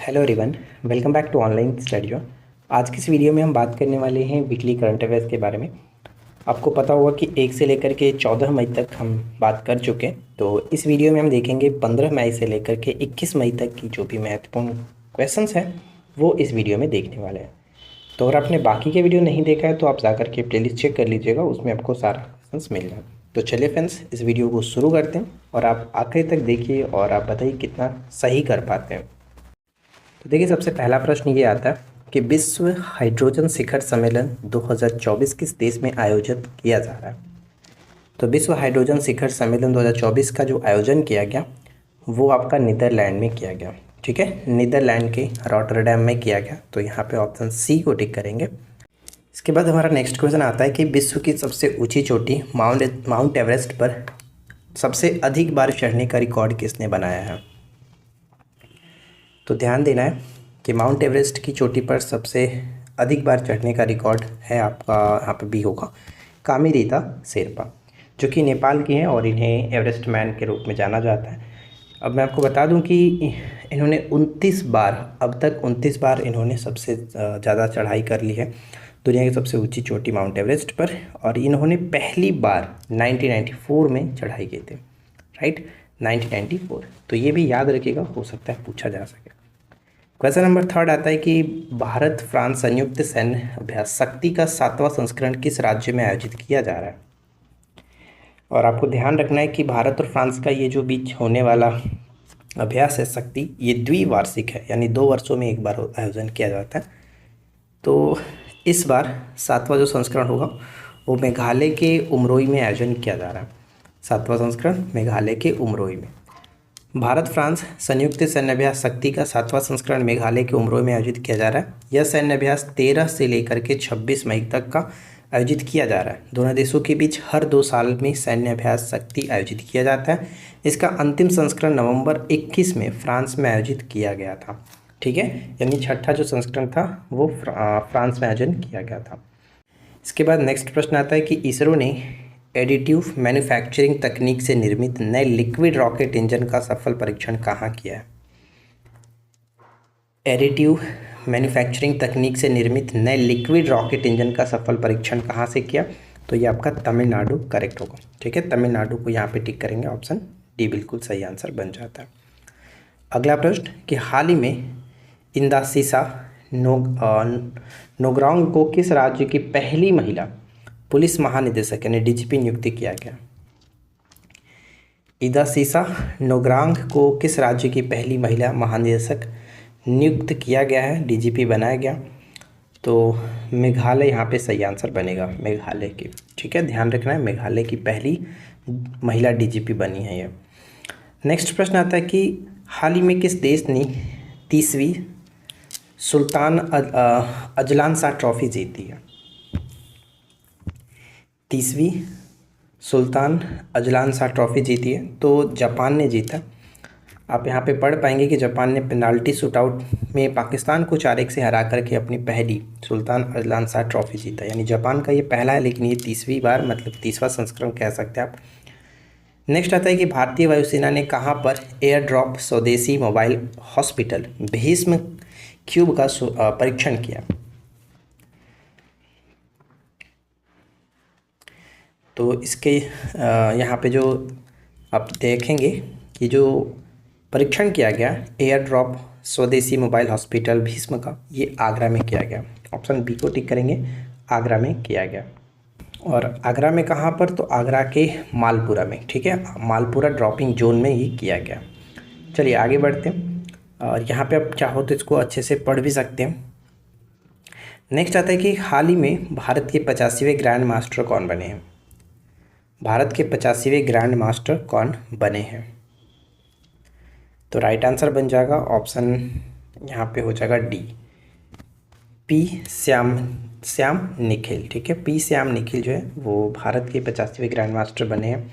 Hello everyone, welcome back to online study zone. आज की इस वीडियो में हम बात करने वाले हैं वीकली करंट अफेयर्स के बारे में। आपको पता होगा कि 1 से लेकर के 14 मई तक हम बात कर चुके हैं। तो इस वीडियो में हम देखेंगे 15 मई से लेकर के 21 मई तक की जो भी महत्वपूर्ण क्वेश्चंस हैं वो इस वीडियो में देखने वाले हैं। तो अगर आपने बाकी के वीडियो नहीं देखा है तो आप जाकर के प्लेलिस्ट चेक कर लीजिएगा, उसमें आपको सारा क्वेश्चंस मिल जाएगा। तो चलिए फ्रेंड्स, इस वीडियो को शुरू करते हैं और आप आखिर तक देखिए और आप बताइए कितना सही कर पाते हैं। तो देखिए, सबसे पहला प्रश्न ये आता है कि विश्व हाइड्रोजन शिखर सम्मेलन 2024 किस देश में आयोजित किया जा रहा है। तो विश्व हाइड्रोजन शिखर सम्मेलन 2024 का जो आयोजन किया गया वो आपका नीदरलैंड में किया गया। ठीक है, नीदरलैंड के रॉटरडैम में किया गया। तो यहाँ पे ऑप्शन सी को टिक करेंगे। इसके बाद हमारा नेक्स्ट क्वेश्चन आता है कि विश्व की सबसे ऊंची चोटी माउंट एवरेस्ट पर सबसे अधिक बार चढ़ने का रिकॉर्ड किसने बनाया है। तो ध्यान देना है कि माउंट एवरेस्ट की चोटी पर सबसे अधिक बार चढ़ने का रिकॉर्ड है आपका, यहाँ पे भी होगा, कामिरीता शेरपा, जो कि नेपाल की हैं और इन्हें एवरेस्ट मैन के रूप में जाना जाता है। अब मैं आपको बता दूं कि इन्होंने 29 बार, अब तक 29 बार इन्होंने सबसे ज़्यादा चढ़ाई कर ली है दुनिया की सबसे ऊंची चोटी माउंट एवरेस्ट पर। और इन्होंने पहली बार 1994 में चढ़ाई की थी, राइट, 1994। तो ये भी याद रखिएगा, हो सकता है पूछा जा सके। क्वेश्चन नंबर 3 आता है कि भारत फ्रांस संयुक्त सैन्य अभ्यास शक्ति का 7वां संस्करण किस राज्य में आयोजित किया जा रहा है। और आपको ध्यान रखना है कि भारत और फ्रांस का ये जो बीच होने वाला अभ्यास है शक्ति, ये द्विवार्षिक है, यानी 2 वर्षों में एक बार आयोजन किया जाता है। तो इस बार 7वां जो संस्करण होगा वो मेघालय के उमरोई में आयोजन किया जा रहा है। 7वां संस्करण मेघालय के उमरोई में। भारत फ्रांस संयुक्त सैन्य अभ्यास शक्ति का 7वां संस्करण मेघालय के उमरोई में आयोजित किया जा रहा है। यह सैन्य अभ्यास 13 से लेकर के 26 मई तक का आयोजित किया जा रहा है। दोनों देशों के बीच हर 2 साल में सैन्य अभ्यास शक्ति आयोजित किया जाता है। इसका अंतिम संस्करण नवंबर 21 में फ्रांस में आयोजित किया गया था। ठीक है, यानी छठा जो संस्करण था वो फ्रांस में आयोजन किया गया था। इसके बाद नेक्स्ट प्रश्न आता है कि इसरो ने एडिटिव मैन्युफैक्चरिंग तकनीक से निर्मित नए लिक्विड रॉकेट इंजन का सफल परीक्षण कहाँ किया है। एडिटिव मैन्युफैक्चरिंग तकनीक से निर्मित नए लिक्विड रॉकेट इंजन का सफल परीक्षण कहाँ से किया। तो ये आपका तमिलनाडु करेक्ट होगा। ठीक है, तमिलनाडु को यहाँ पे टिक करेंगे, ऑप्शन डी बिल्कुल सही आंसर बन जाता है। अगला प्रश्न कि हाल ही में इंदासिसा नोग्रांग को किस राज्य की पहली महिला पुलिस महानिदेशक यानी डीजीपी नियुक्त किया गया। इंदासिसा नोग्रांग को किस राज्य की पहली महिला महानिदेशक नियुक्त किया गया है, डीजीपी बनाया गया। तो मेघालय यहाँ पे सही आंसर बनेगा, मेघालय की। ठीक है, ध्यान रखना है, मेघालय की पहली महिला डीजीपी बनी है ये। नेक्स्ट प्रश्न आता है कि हाल ही में किस देश ने 30वीं सुल्तान अजलान शाह ट्रॉफी जीती है। 30वीं सुल्तान अजलान शाह ट्रॉफी जीती है, तो जापान ने जीता। आप यहाँ पे पढ़ पाएंगे कि जापान ने पेनाल्टी शूटआउट में पाकिस्तान को 4-1 से हरा करके अपनी पहली सुल्तान अजलान शाह ट्रॉफी जीता। यानी जापान का ये पहला है, लेकिन ये 30वीं बार, मतलब 30वां संस्करण कह सकते हैं आप। नेक्स्ट आता है कि भारतीय वायुसेना ने कहाँ पर एयर ड्रॉप स्वदेशी मोबाइल हॉस्पिटल भीष्म क्यूब का परीक्षण किया। तो इसके यहाँ पे जो आप देखेंगे कि जो परीक्षण किया गया एयर ड्रॉप स्वदेशी मोबाइल हॉस्पिटल भीष्म का, ये आगरा में किया गया। ऑप्शन बी को टिक करेंगे, आगरा में किया गया। और आगरा में कहाँ पर, तो आगरा के मालपुरा में। ठीक है, मालपुरा ड्रॉपिंग जोन में ये किया गया। चलिए आगे बढ़ते हैं, और यहाँ पे आप चाहो तो इसको अच्छे से पढ़ भी सकते हैं। नेक्स्ट आता है कि हाल ही में भारत के 85वें ग्रैंड मास्टर कौन बने हैं। भारत के 85वें ग्रैंड मास्टर कौन बने हैं। तो राइट आंसर बन जाएगा ऑप्शन यहाँ पे हो जाएगा डी, पी श्याम निखिल। ठीक है, पी श्याम निखिल जो है वो भारत के 85वें ग्रैंड मास्टर बने हैं।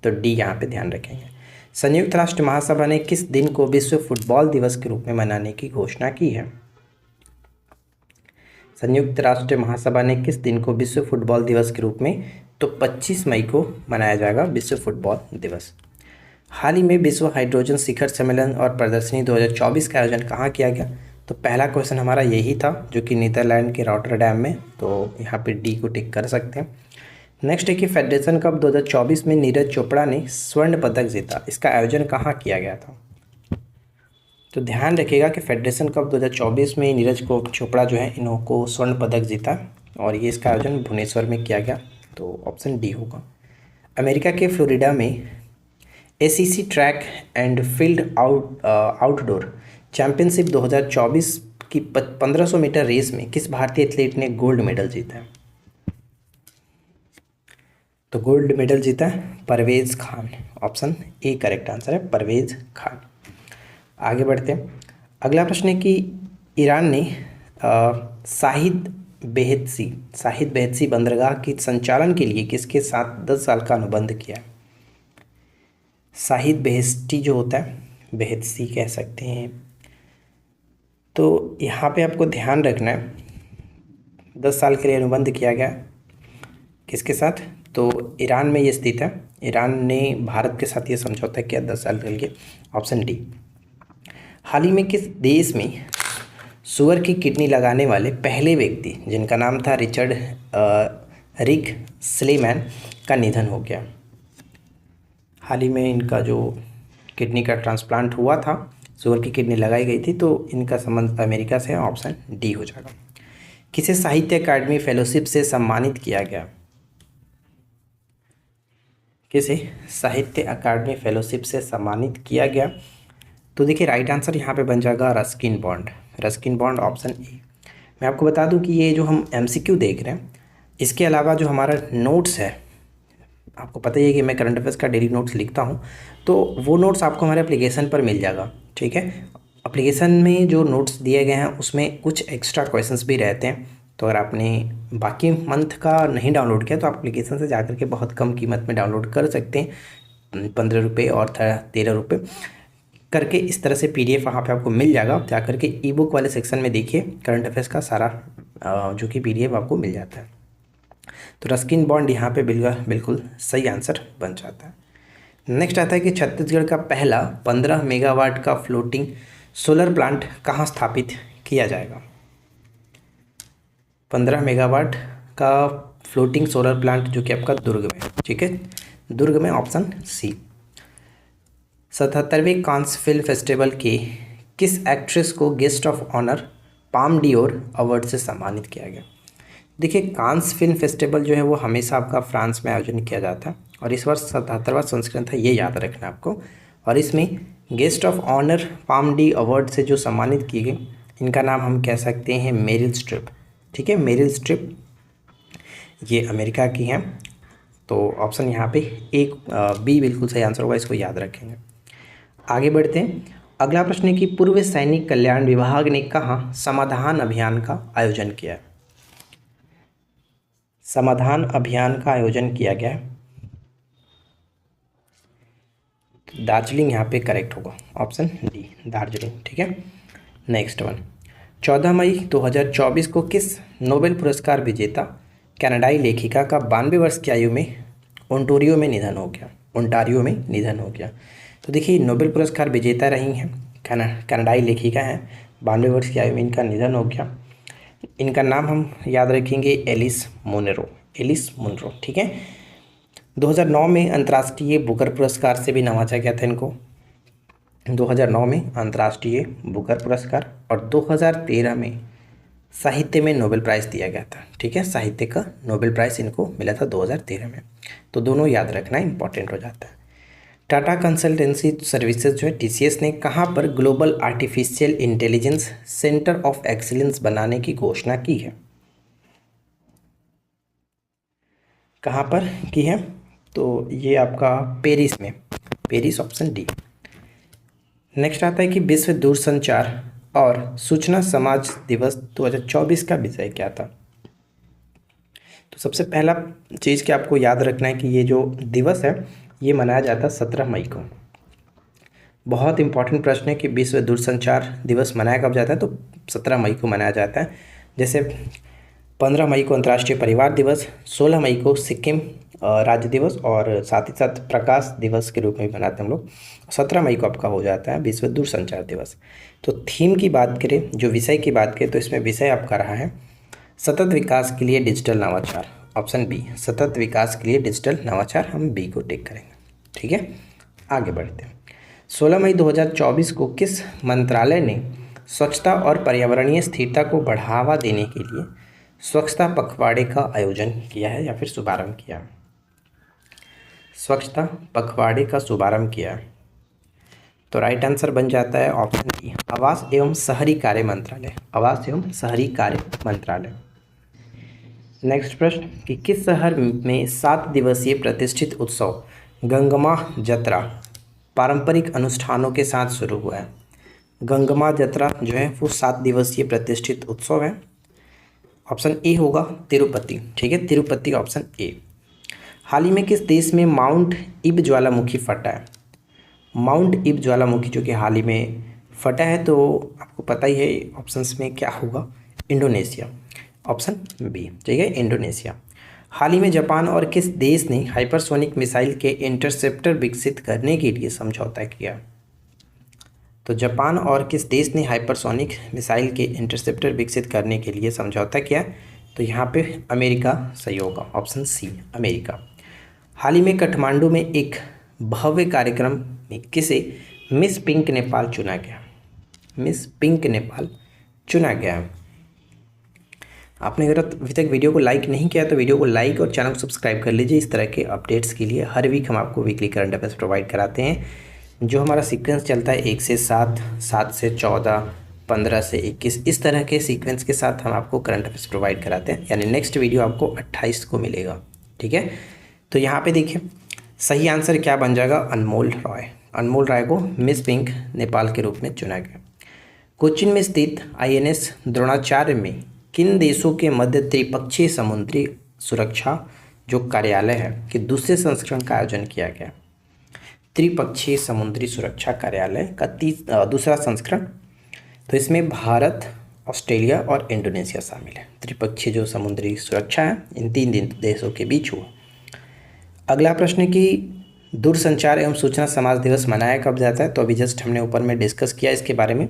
तो डी यहाँ पे ध्यान रखेंगे। संयुक्त राष्ट्र महासभा ने किस दिन को विश्व फुटबॉल दिवस के रूप में मनाने की घोषणा की है। संयुक्त राष्ट्र महासभा ने किस दिन को विश्व फुटबॉल दिवस के रूप में, तो 25 मई को मनाया जाएगा विश्व फुटबॉल दिवस। हाल ही में विश्व हाइड्रोजन शिखर सम्मेलन और प्रदर्शनी 2024 का आयोजन कहाँ किया गया? तो पहला क्वेश्चन हमारा यही था, जो कि नीदरलैंड के रॉटरडैम में। तो यहाँ पे डी को टिक कर सकते हैं। नेक्स्ट है कि फेडरेशन कप 2024 में नीरज चोपड़ा ने स्वर्ण पदक जीता, इसका आयोजन कहाँ किया गया था? तो ध्यान रखिएगा कि फेडरेशन कप 2024 में नीरज को चोपड़ा जो है इनको स्वर्ण पदक जीता, और ये इसका आयोजन भुवनेश्वर में किया गया। तो ऑप्शन डी होगा। अमेरिका के फ्लोरिडा में ACC track and field outdoor championship 2024 की 1500 मीटर रेस में किस भारतीय एथलीट ने गोल्ड मेडल जीता है? तो गोल्ड मेडल जीता है Parvez Khan. Option A correct answer है, परवेज़ खान। आगे बढ़ते हैं। अगला प्रश्न है कि ईरान ने शाहिद बेहेश्ती बंदरगाह की संचालन के लिए किसके साथ 10 साल का अनुबंध किया है? शाहिद बेहेश्ती जो होता है, बेहेश्ती कह सकते हैं। तो यहाँ पे आपको ध्यान रखना है 10 साल के लिए अनुबंध किया गया किसके साथ? तो ईरान में ये स्थित है। ईरान ने भारत के साथ ये समझौता किया 10 साल के लिए। Option D. हाल ही में किस देश में सुअर की किडनी लगाने वाले पहले व्यक्ति, जिनका नाम था रिचर्ड रिक स्लेमैन, का निधन हो गया? हाल ही में इनका जो किडनी का ट्रांसप्लांट हुआ था, सुअर की किडनी लगाई गई थी, तो इनका संबंध अमेरिका से है। ऑप्शन डी हो जाएगा। किसे साहित्य अकादमी फेलोशिप से सम्मानित किया गया? किसे साहित्य अकादमी फेलोशिप से सम्मानित किया गया? तो देखिए राइट आंसर यहाँ पे बन जाएगा Ruskin bond. Ruskin bond option A. मैं आपको बता दूं कि ये जो हम एमसीक्यू देख रहे हैं, इसके अलावा जो हमारा नोट्स है, आपको पता ही है कि मैं करंट अफेयर्स का डेली नोट्स लिखता हूँ, तो वो नोट्स आपको हमारे एप्लीकेशन पर मिल जाएगा। ठीक है, एप्लीकेशन में जो नोट्स दिए गए हैं उसमें कुछ एक्स्ट्रा क्वेश्चंस भी रहते हैं। तो अगर आपने बाकी मंथ का नहीं डाउनलोड किया तो आप एप्लीकेशन से जाकर के बहुत कम कीमत में डाउनलोड कर सकते हैं, 15 रुपये और 13 रुपये करके। इस तरह से पीडीएफ वहाँ पे आपको मिल जाएगा। जा करके ई बुक वाले सेक्शन में देखिए, करंट अफेयर्स का सारा जो कि पीडीएफ आपको मिल जाता है। तो रस्किन बॉन्ड यहाँ पे बिल्कुल सही आंसर बन जाता है। नेक्स्ट आता है कि छत्तीसगढ़ का पहला 15 मेगावाट का फ्लोटिंग सोलर प्लांट कहाँ स्थापित किया जाएगा? 15 मेगावाट का फ्लोटिंग सोलर प्लांट जो कि आपका दुर्ग में। ठीक है, दुर्ग में। Option C. 77वें कांस फिल्म फेस्टिवल के किस एक्ट्रेस को guest of honour palme d'or award से सम्मानित किया गया? देखिए कांस फिल्म फेस्टिवल जो है वो हमेशा आपका फ्रांस में आयोजन किया जाता है, और इस वर्ष 77वां संस्करण था, ये याद रखना आपको। और इसमें guest of honour Palme d award से जो सम्मानित किए गए, इनका नाम हम कह सकते हैं मेरिल स्ट्रिप। ठीक है, मेरिल स्ट्रिप ये अमेरिका की हैं। तो ऑप्शन यहाँ पे एक बी बिल्कुल सही आंसर होगा, इसको याद रखेंगे। आगे बढ़ते हैं। अगला प्रश्न है कि पूर्व सैनिक कल्याण विभाग ने कहाँ समाधान अभियान का आयोजन किया है? समाधान अभियान का आयोजन किया गया है दार्जिलिंग, यहाँ पे करेक्ट होगा। Option D Darjeeling. ठीक है, नेक्स्ट वन। 14 मई 2024 को किस नोबेल पुरस्कार विजेता कनाडाई लेखिका का 92 वर्ष की आयु में ओंटारियो में निधन हो गया? तो देखिए नोबेल पुरस्कार विजेता रही हैं, कनाडाई लेखिका हैं, 92 वर्ष की आयु में इनका निधन हो गया। इनका नाम हम याद रखेंगे एलिस मुनरो। ठीक है, 2009 में अंतर्राष्ट्रीय बुकर पुरस्कार से भी नवाजा गया था इनको, 2009 में अंतर्राष्ट्रीय बुकर पुरस्कार, और 2013 में साहित्य में नोबेल प्राइज़ दिया गया था। ठीक है, साहित्य का नोबेल प्राइज़ इनको मिला था 2013 में। तो दोनों याद रखना इंपॉर्टेंट हो जाता है। टाटा कंसल्टेंसी सर्विसेज जो है टीसीएस ने कहाँ पर global artificial intelligence centre of excellence बनाने की घोषणा की है? कहाँ पर की है? तो ये आपका पेरिस में, पेरिस। Option D. नेक्स्ट आता है कि विश्व दूरसंचार और सूचना समाज दिवस 2024 का विषय क्या था? तो सबसे पहला चीज़ कि आपको याद रखना है कि ये जो दिवस है ये मनाया जाता है 17 मई को। बहुत इंपॉर्टेंट प्रश्न है कि विश्व दूरसंचार दिवस मनाया कब जाता है? तो 17 मई को मनाया जाता है। जैसे 15 मई को अंतर्राष्ट्रीय परिवार दिवस, 16 मई को सिक्किम राज्य दिवस और साथ ही साथ प्रकाश दिवस के रूप में भी मनाते हैं हम लोग। 17 मई को आपका हो जाता है विश्व दूरसंचार दिवस। तो थीम की बात करें, जो विषय की बात करें, तो इसमें विषय आपका रहा है सतत विकास के लिए डिजिटल नवाचार, ऑप्शन बी। सतत विकास के लिए डिजिटल नवाचार, हम बी को टिक करेंगे। ठीक है, आगे बढ़ते हैं। 16 मई 2024 को किस मंत्रालय ने स्वच्छता और पर्यावरणीय स्थिरता को बढ़ावा देने के लिए स्वच्छता पखवाड़े का आयोजन किया है या फिर शुभारंभ किया है? स्वच्छता पखवाड़े का शुभारंभ किया है, तो राइट आंसर बन जाता है ऑप्शन बी, आवास एवं शहरी कार्य मंत्रालय। आवास एवं शहरी कार्य मंत्रालय। नेक्स्ट प्रश्न कि किस शहर में 7 दिवसीय प्रतिष्ठित उत्सव गंगमा जत्रा पारंपरिक अनुष्ठानों के साथ शुरू हुआ है? गंगमा जत्रा जो है वो 7 दिवसीय प्रतिष्ठित उत्सव है। ऑप्शन ए होगा तिरुपति। ठीक है, तिरुपति ऑप्शन ए। हाल ही में किस देश में माउंट इब ज्वालामुखी फटा है? माउंट इब ज्वालामुखी जो कि हाल ही में फटा है, तो आपको पता ही है ऑप्शंस में क्या होगा, इंडोनेशिया, ऑप्शन बी। ठीक है, इंडोनेशिया। हाल ही में जापान और किस देश ने हाइपरसोनिक मिसाइल के इंटरसेप्टर विकसित करने के लिए समझौता किया? तो जापान और किस देश ने हाइपरसोनिक मिसाइल के इंटरसेप्टर विकसित करने के लिए समझौता किया? तो यहाँ पे अमेरिका सही होगा, ऑप्शन सी, अमेरिका। हाल ही में काठमांडू में एक भव्य कार्यक्रम में किसे मिस पिंक नेपाल चुना गया? मिस पिंक नेपाल चुना गया। आपने अगर अभी तक वीडियो को लाइक नहीं किया तो वीडियो को लाइक और चैनल को सब्सक्राइब कर लीजिए। इस तरह के अपडेट्स के लिए हर वीक हम आपको वीकली करंट अफेयर्स प्रोवाइड कराते हैं। जो हमारा सीक्वेंस चलता है 1 से 7, 7 से 14, 15 से 21, इस तरह के सीक्वेंस के साथ हम आपको करंट अफेयर्स प्रोवाइड कराते हैं। यानी नेक्स्ट वीडियो आपको 28 को मिलेगा। ठीक है, तो यहाँ पे देखिए सही आंसर क्या बन जाएगा, अनमोल रॉय। अनमोल रॉय को मिस पिंक नेपाल के रूप में चुना गया। कोचीन में स्थित INS द्रोणाचार्य में किन देशों के मध्य त्रिपक्षीय समुद्री सुरक्षा जो कार्यालय है कि दूसरे संस्करण का आयोजन किया गया? त्रिपक्षीय समुद्री सुरक्षा कार्यालय का दूसरा संस्करण, तो इसमें भारत, ऑस्ट्रेलिया और इंडोनेशिया शामिल है। त्रिपक्षीय जो समुद्री सुरक्षा है इन 3 देशों के बीच हुआ। अगला प्रश्न कि दूरसंचार एवं सूचना समाज दिवस मनाया कब जाता है? तो अभी जस्ट हमने ऊपर में डिस्कस किया इसके बारे में।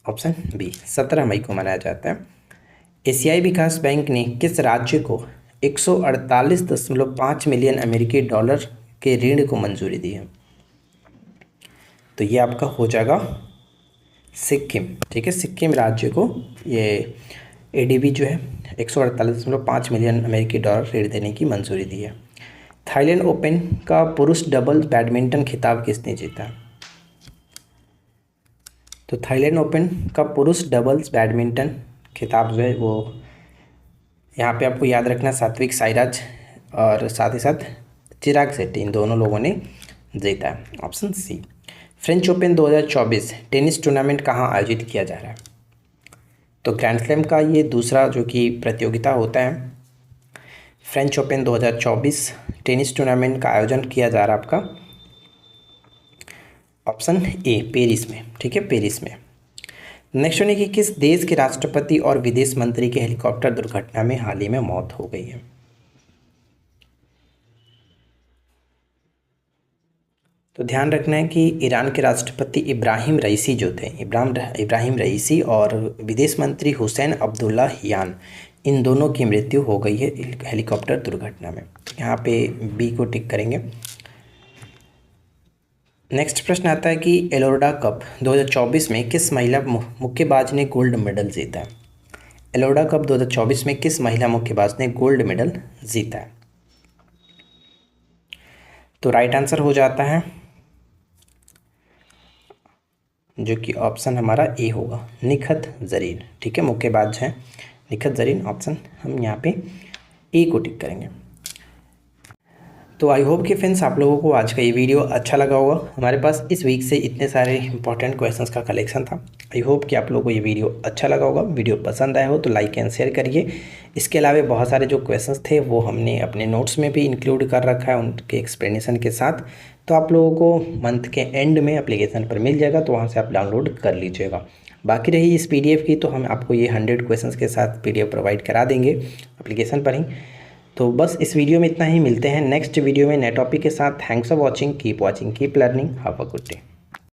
ऑप्शन बी, 17 मई को मनाया जाता है। एशियाई विकास बैंक ने किस राज्य को 148.5 मिलियन अमेरिकी डॉलर के ऋण को मंजूरी दी है? तो ये आपका हो जाएगा सिक्किम। ठीक है, सिक्किम राज्य को ये ADB जो है 148.5 मिलियन अमेरिकी डॉलर ऋण देने की मंजूरी दी है। थाईलैंड ओपन का पुरुष डबल्स बैडमिंटन खिताब किसने जीता? तो थाईलैंड ओपन का पुरुष डबल्स बैडमिंटन खिताब जो है वो यहाँ पे आपको याद रखना सात्विक साईराज और साथ ही साथ चिराग शेट्टी, इन दोनों लोगों ने जीता है, option C. French Open 2024 tennis tournament कहाँ आयोजित किया जा रहा है? तो ग्रैंड स्लैम का ये दूसरा जो कि प्रतियोगिता होता है, फ्रेंच ओपन 2024 टेनिस टूर्नामेंट का आयोजन किया जा रहा है आपका ऑप्शन ए, पेरिस में। ठीक है, पेरिस में। नेक्स्ट है कि किस देश के राष्ट्रपति और विदेश मंत्री के हेलीकॉप्टर दुर्घटना में हाल ही में मौत हो गई है? तो ध्यान रखना है कि ईरान के राष्ट्रपति इब्राहिम रईसी जो थे, इब्राहिम रईसी और विदेश मंत्री हुसैन अब्दुल्लाहियान, इन दोनों की मृत्यु हो गई है हेलीकॉप्टर दुर्घटना में। यहाँ पे बी को टिक करेंगे। नेक्स्ट प्रश्न आता है कि एलोरा कप 2024 में किस महिला मुक्केबाज ने गोल्ड मेडल जीता है? एलोरा कप 2024 में किस महिला मुक्केबाज ने गोल्ड मेडल जीता है? तो राइट आंसर हो जाता है जो कि ऑप्शन हमारा ए होगा, निखत जरीन। ठीक है, मुक्केबाज हैं निखत जरीन, ऑप्शन हम यहाँ पे ए को टिक करेंगे। तो आई होप कि फ्रेंड्स आप लोगों को आज का ये वीडियो अच्छा लगा होगा। हमारे पास इस वीक से इतने सारे इंपॉर्टेंट क्वेश्चंस का कलेक्शन था। आई होप कि आप लोगों को ये वीडियो अच्छा लगा होगा। वीडियो पसंद आया हो तो लाइक एंड शेयर करिए। इसके अलावा बहुत सारे जो क्वेश्चंस थे वो हमने अपने नोट्स में भी इंक्लूड कर रखा है उनके एक्सप्लेनेशन के साथ, तो आप लोगों को मंथ के एंड में एप्लीकेशन पर मिल जाएगा, तो वहाँ से आप डाउनलोड कर लीजिएगा। बाकी रही इस PDF की, तो हम आपको ये 100 क्वेश्चंस के साथ PDF प्रोवाइड करा देंगे एप्लीकेशन पर ही। तो बस इस वीडियो में इतना ही, मिलते हैं नेक्स्ट वीडियो में नए टॉपिक के साथ। Thanks for watching, keep learning, have a good day.